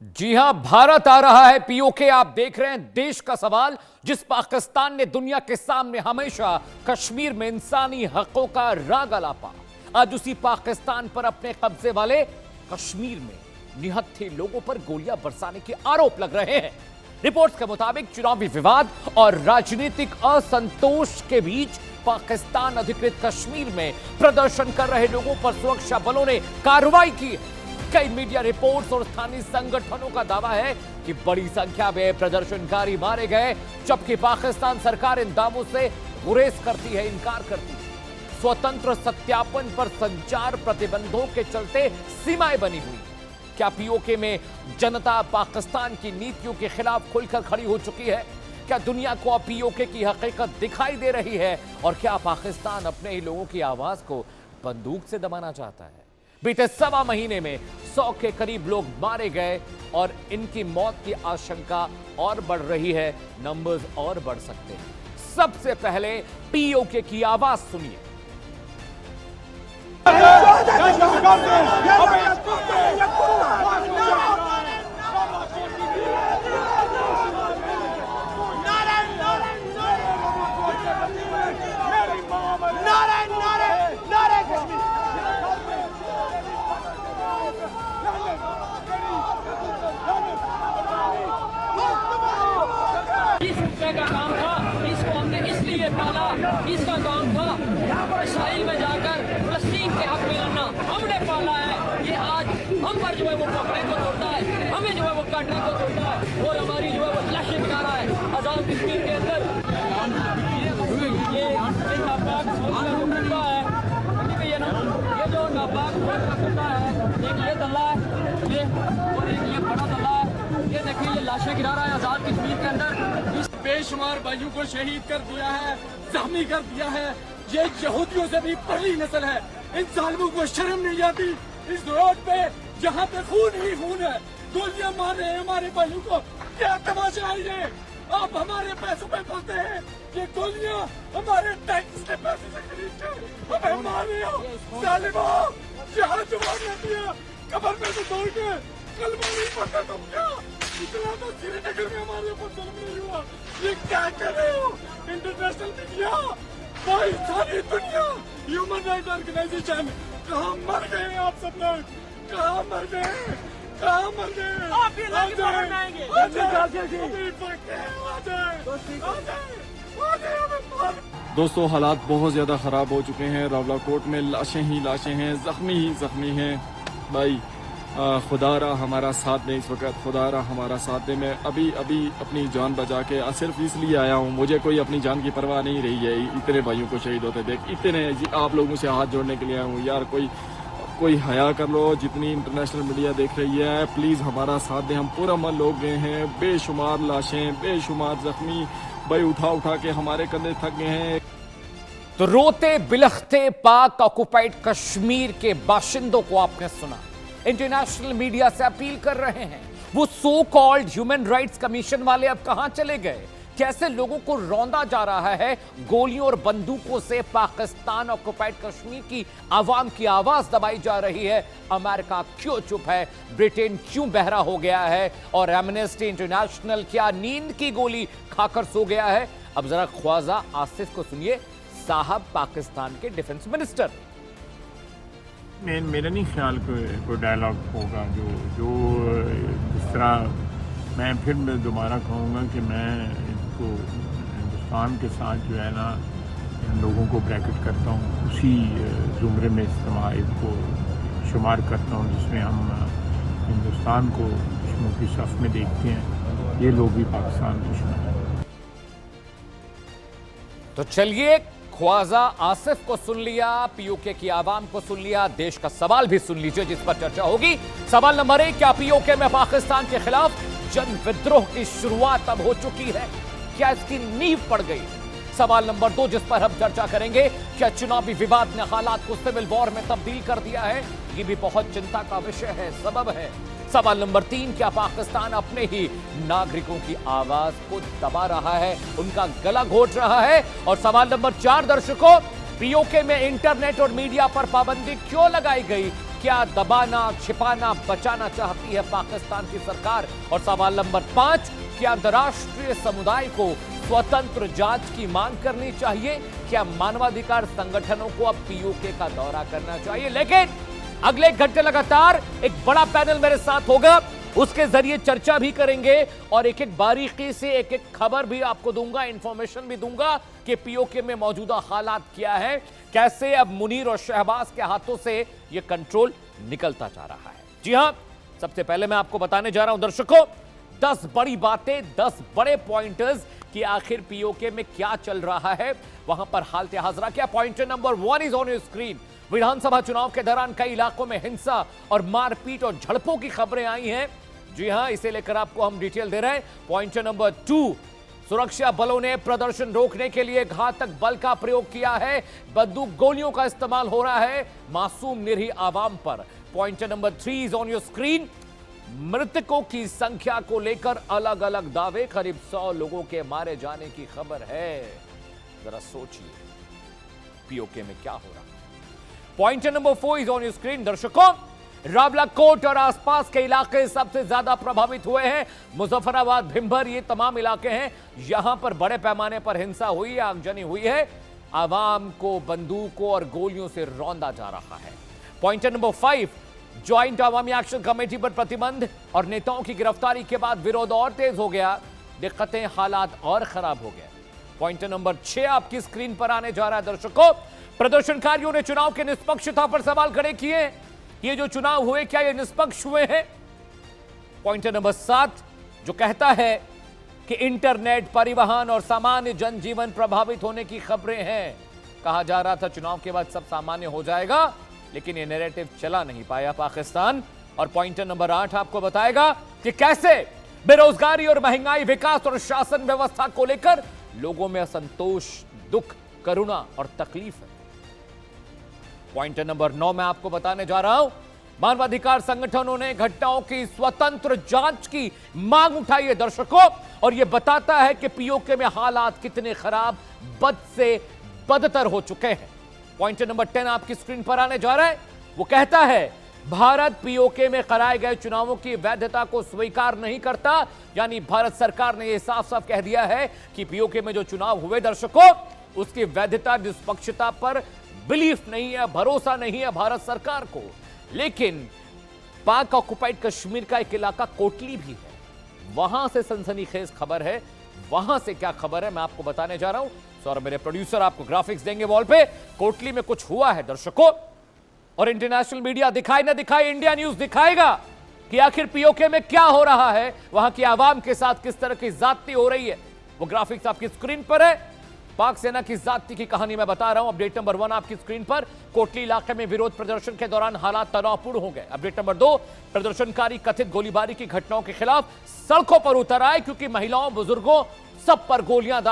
जी हां, भारत आ रहा है पीओके। आप देख रहे हैं देश का सवाल, जिस पाकिस्तान ने दुनिया के सामने हमेशा कश्मीर में इंसानी हकों का राग अलापा, आज उसी पाकिस्तान पर अपने कब्जे वाले कश्मीर में निहत्थे लोगों पर गोलियां बरसाने के आरोप लग रहे हैं। रिपोर्ट्स के मुताबिक चुनावी विवाद और राजनीतिक असंतोष के बीच पाकिस्तान अधिकृत कश्मीर में प्रदर्शन कर रहे लोगों पर सुरक्षा बलों ने कार्रवाई की है। कई मीडिया रिपोर्ट्स और स्थानीय संगठनों का दावा है कि बड़ी संख्या में प्रदर्शनकारी मारे गए, जबकि पाकिस्तान सरकार इन दावों से गुरेज करती है, इनकार करती है। स्वतंत्र सत्यापन पर संचार प्रतिबंधों के चलते सीमाएं बनी हुई। क्या पीओके में जनता पाकिस्तान की नीतियों के खिलाफ खुलकर खड़ी हो चुकी है? क्या दुनिया को अब पीओके की हकीकत दिखाई दे रही है? और क्या पाकिस्तान अपने ही लोगों की आवाज को बंदूक से दबाना चाहता है? बीते 1.25 महीने में 100 के करीब लोग मारे गए और इनकी मौत की आशंका और बढ़ रही है, नंबर्स और बढ़ सकते हैं। सबसे पहले पीओके की आवाज सुनिए। का काम था, इसको हमने इसलिए पाला, इसका काम था इसराइल में जाकर फलस्तीन के हक में लड़ना, हमने पाला है। ये आज हम पर जो है वो पकड़ने को तोड़ता है, हमें जो है वो काटने को तोड़ता है और हमारी जो है वो तलाशी बना रहा है आजाद कश्मीर के अंदर। ये नापाक कुत्ता है, ये जो नापाक कुत्ता है, एक ये दल्ला है, ये और एक ये बड़ा दल्ला है। ये देखिए, ये लाशें गिरा रहा है आजाद कश्मीर के अंदर। इस बेशुमार भाइयों को शहीद कर दिया है, जख्मी कर दिया है। ये यहूदियों से भी पहली नस्ल है। इन जालिमों को शर्म नहीं आती। इस रोड पे जहाँ पे खून ही खून है, गोलियां मार रहे हैं हमारे भाइयों को। क्या तमाशा है ये? आप हमारे पैसों पे पलते हैं। ये गोलियां हमारे टैक्स के पैसे से खरीद के हमें मार रहे हो। जालिमों, जहाँ जवाब नहीं दिया, कबर में से तोड़ के कलमा नहीं पड़ता तुम क्या? इतना तो श्रीनगर में हमारे ऊपर जुल्म नहीं हुआ। ये क्या कर रहे हो? इंटरनेशनल मीडिया, भाई सारी दुनिया, ह्यूमन राइट ऑर्गेनाइजेशन, कहाँ मर गए आप सब लोग? कहाँ मर गए? कहाँ मर गए? आप ये लड़के पकड़ में आएंगे। दोस्तों, हालात बहुत ज़्यादा ख़राब हो चुके हैं। रावलाकोट में लाशें ही लाशें हैं, ज़ख्मी ही ज़ख्मी हैं। भाई खुदा रहा हमारा साथ दे, इस वक्त खुदा रहा हमारा साथ दे। मैं अभी अपनी जान बचा के सिर्फ इसलिए आया हूँ, मुझे कोई अपनी जान की परवाह नहीं रही है। इतने भाइयों को शहीद होते देख, इतने आप लोगों से हाथ जोड़ने के लिए आया हूँ। यार कोई हया कर लो। जितनी इंटरनेशनल मीडिया देख रही है, प्लीज़ हमारा साथ दें। हम पूरा मन लोग गए हैं, बेशुमार लाशें, बेशुमार जख्मी भाई उठा के हमारे कंधे थक गए हैं। तो रोते बिलखते पाक ऑक्युपाइड कश्मीर के बाशिंदों को आपने सुना, इंटरनेशनल मीडिया से अपील कर रहे हैं। वो so called human rights commission वाले अब कहां चले गए? कैसे लोगों को रौंदा जा रहा है गोलियों और बंदूकों से? पाकिस्तान ऑक्युपाइड कश्मीर की आवाम की आवाज दबाई जा रही है। अमेरिका क्यों चुप है? ब्रिटेन क्यों बहरा हो गया है? और एमनेस्टी इंटरनेशनल क्या नींद की गोली खाकर सो गया है? अब जरा ख्वाजा आसिफ को सुनिए, साहब पाकिस्तान के डिफेंस मिनिस्टर। मेरा नहीं ख्याल कोई डायलॉग होगा जो जिस तरह मैं फिर दोबारा कहूँगा कि मैं इनको हिंदुस्तान के साथ जो है ना, इन लोगों को ब्रैकेट करता हूँ, उसी ज़ुमरे में इस्तेमाल को शुमार करता हूँ जिसमें हम हिंदुस्तान को दुश्मनों की सफ में देखते हैं। ये लोग भी पाकिस्तान दुश्मन हैं। तो चलिए, ख्वाजा आसिफ को सुन लिया, पीओके की आवाम को सुन लिया, देश का सवाल भी सुन लीजिए जिस पर चर्चा होगी। सवाल नंबर 1, क्या पीओके में पाकिस्तान के खिलाफ जन विद्रोह की शुरुआत अब हो चुकी है? क्या इसकी नींव पड़ गई? सवाल नंबर 2, जिस पर हम चर्चा करेंगे, क्या चुनावी विवाद ने हालात को सिविल वॉर में तब्दील कर दिया है? ये भी बहुत चिंता का विषय है, सबब है। सवाल नंबर 3, क्या पाकिस्तान अपने ही नागरिकों की आवाज को दबा रहा है, उनका गला घोट रहा है? और सवाल नंबर 4, दर्शकों, पीओके में इंटरनेट और मीडिया पर पाबंदी क्यों लगाई गई? क्या दबाना, छिपाना, बचाना चाहती है पाकिस्तान की सरकार? और सवाल नंबर 5, क्या अंतर्राष्ट्रीय समुदाय को स्वतंत्र जांच की मांग करनी चाहिए? क्या मानवाधिकार संगठनों को अब पीओके का दौरा करना चाहिए? लेकिन अगले एक घंटे लगातार एक बड़ा पैनल मेरे साथ होगा, उसके जरिए चर्चा भी करेंगे और एक एक बारीकी से एक एक खबर भी आपको दूंगा, इंफॉर्मेशन भी दूंगा कि पीओके में मौजूदा हालात क्या है, कैसे अब मुनीर और शहबाज के हाथों से यह कंट्रोल निकलता जा रहा है। जी हां, सबसे पहले मैं आपको बताने जा रहा हूं दर्शकों 10 बड़ी बातें, 10 बड़े पॉइंटर्स कि आखिर पीओके में क्या चल रहा है, वहां पर हालत हाजरा क्या। Pointer number 1 is on your screen. विधानसभा चुनाव के दौरान कई इलाकों में हिंसा और मारपीट और झड़पों की खबरें आई हैं। जी हां, इसे लेकर आपको हम डिटेल दे रहे हैं। पॉइंटर नंबर 2, सुरक्षा बलों ने प्रदर्शन रोकने के लिए घातक बल का प्रयोग किया है, बंदूक गोलियों का इस्तेमाल हो रहा है मासूम निरीह आवाम पर। Pointer number 3 is on your screen. मृतकों की संख्या को लेकर अलग अलग दावे, करीब 100 लोगों के मारे जाने की खबर है। जरा सोचिए पीओके में क्या हो रहा है। Pointer number 4 is on your screen. दर्शकों, रावलाकोट और आसपास के इलाके सबसे ज्यादा प्रभावित हुए हैं। मुजफ्फराबाद, भिंबर, ये तमाम इलाके हैं, यहां पर बड़े पैमाने पर हिंसा हुई है, आगजनी हुई है, आवाम को बंदूकों और गोलियों से रौंदा जा रहा है। पॉइंटर नंबर 5, ज्वाइंट अवामी एक्शन कमेटी पर प्रतिबंध और नेताओं की गिरफ्तारी के बाद विरोध और तेज हो गया, दिक्कतें, हालात और खराब हो गए। पॉइंटर नंबर 6 आपकी स्क्रीन पर आने जा रहा है। दर्शकों, प्रदर्शनकारियों ने चुनाव की निष्पक्षता पर सवाल खड़े किए। ये जो चुनाव हुए, क्या ये निष्पक्ष हुए हैं? पॉइंटर नंबर 7 जो कहता है कि इंटरनेट, परिवहन और सामान्य जनजीवन प्रभावित होने की खबरें हैं। कहा जा रहा था चुनाव के बाद सब सामान्य हो जाएगा, लेकिन ये नैरेटिव चला नहीं पाया पाकिस्तान। और पॉइंटर नंबर 8 आपको बताएगा कि कैसे बेरोजगारी और महंगाई, विकास और शासन व्यवस्था को लेकर लोगों में असंतोष, दुख, करुणा और तकलीफ है। पॉइंटर नंबर 9 मैं आपको बताने जा रहा हूं, मानवाधिकार संगठनों ने घटनाओं की स्वतंत्र जांच की मांग उठाई है दर्शकों, और यह बताता है कि पीओके में हालात कितने खराब, बद से बदतर हो चुके हैं। पॉइंटर नंबर 10 आपकी स्क्रीन पर आने जा रहा है। वो कहता है भारत पीओके में कराए गए चुनावों की वैधता को स्वीकार नहीं करता। यानी भारत सरकार ने यह साफ साफ कह दिया है कि पीओके में जो चुनाव हुए दर्शकों, उसकी वैधता, निष्पक्षता पर बिलीफ नहीं है, भरोसा नहीं है भारत सरकार को। लेकिन पाक ऑक्युपाइड कश्मीर का एक इलाका कोटली भी है, वहां से सनसनीखेज खबर है। वहां से क्या खबर है मैं आपको बताने जा रहा हूं। और मेरे प्रोड्यूसर आपको ग्राफिक्स देंगे वॉल पे। कोटली में कुछ हुआ है दर्शकों, और इंटरनेशनल मीडिया दिखाए ना दिखाए, इंडिया न्यूज दिखाएगा कि आखिर पीओके में क्या हो रहा है, वहां की आवाम के साथ किस तरह की ज्यादती हो रही है। वो ग्राफिक्स आपकी स्क्रीन पर है। पाक सेना की ज्यादती की कहानी मैं बता रहा हूं। अपडेट नंबर 1 आपकी स्क्रीन पर। कोटली इलाके में विरोध प्रदर्शन के दौरान हालात तनावपूर्ण हो गए। अपडेट नंबर 2, प्रदर्शनकारी कथित गोलीबारी की घटनाओं के खिलाफ सड़कों पर उतर आए, क्योंकि महिलाओं, बुजुर्गों सब पर गोलियां